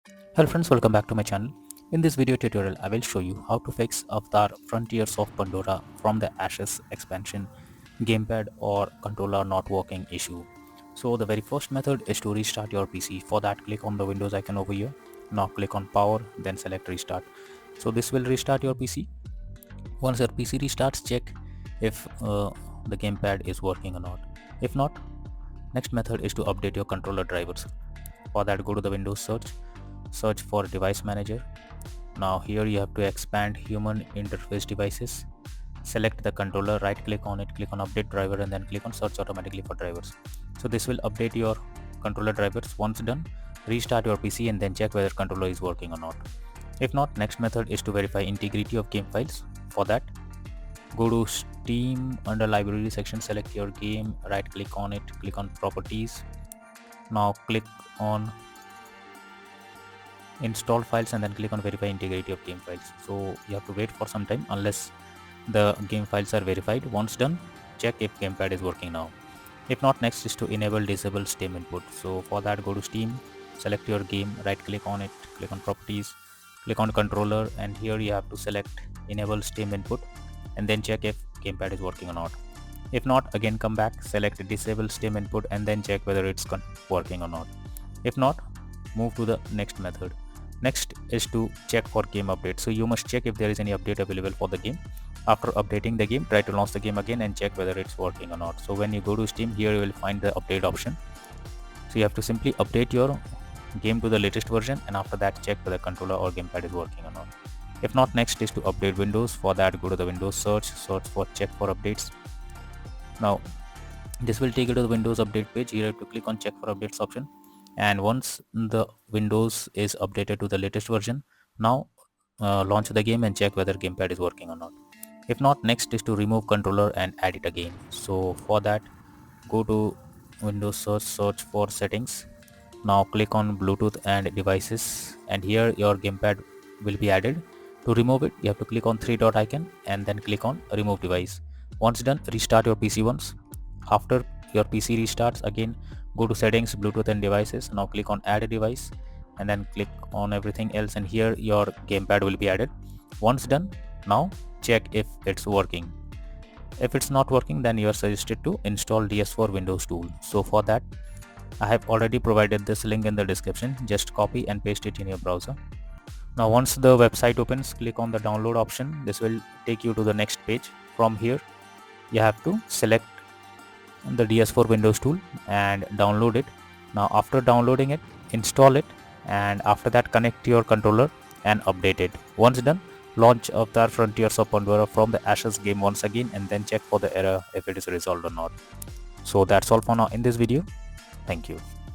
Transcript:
Hello friends, welcome back to my channel. In this video tutorial, I will show you how to fix Avatar Frontiers of Pandora from the Ashes expansion gamepad or controller not working issue. So the very first method is to restart your PC. For that, click on the Windows icon over here. Now click on power, then select restart. So this will restart your PC. Once your PC restarts, check if the gamepad is working or not. If not, next method is to update your controller drivers. For that, go to the Windows search for device manager. Now here you have to expand human interface devices. Select the controller, right click on it, click on update driver, and then click on search automatically for drivers. So this will update your controller drivers. Once done, restart your PC and then check whether controller is working or not. If not, next method is to verify integrity of game files. For that, go to Steam, under library section, select your game, right click on it, click on properties. Now click on install files and then click on verify integrity of game files. So you have to wait for some time unless the game files are verified. Once done, check if gamepad is working now. If not, next is to enable disable Steam input. So for that, go to Steam, select your game, right click on it, click on properties, click on controller, and here you have to select enable Steam input and then check if gamepad is working or not. If not, again come back, select disable Steam input and then check whether it's working or not. If not, move to the next method. Next is to check for game update. So you must check if there is any update available for the game. After updating the game, try to launch the game again and check whether it's working or not. So when you go to Steam, here you will find the update option. So you have to simply update your game to the latest version, and after that check whether controller or gamepad is working or not. If not, next is to update Windows. For that, go to the Windows search for check for updates. Now this will take you to the Windows update page. Here you have to click on check for updates option, and once the Windows is updated to the latest version, now launch the game and check whether gamepad is working or not. If not, next is to remove controller and add it again. So for that, go to Windows search for settings. Now click on Bluetooth and devices, and here your gamepad will be added. To remove it, you have to click on three dot icon and then click on remove device. Once done, restart your PC once. After your PC restarts, again go to settings, Bluetooth and devices. Now click on add a device and then click on everything else, and here your gamepad will be added. Once done, now check if it's working. If it's not working, then you are suggested to install DS4 Windows tool. So for that, I have already provided this link in the description. Just copy and paste it in your browser. Now once the website opens, click on the download option. This will take you to the next page. From here, you have to select the DS4 Windows tool and download it. Now after downloading it, install it, and after that connect your controller and update it. Once done, launch Avatar Frontiers of Pandora from the Ashes game once again and then check for the error if it is resolved or not. So that's all for now in this video. Thank you.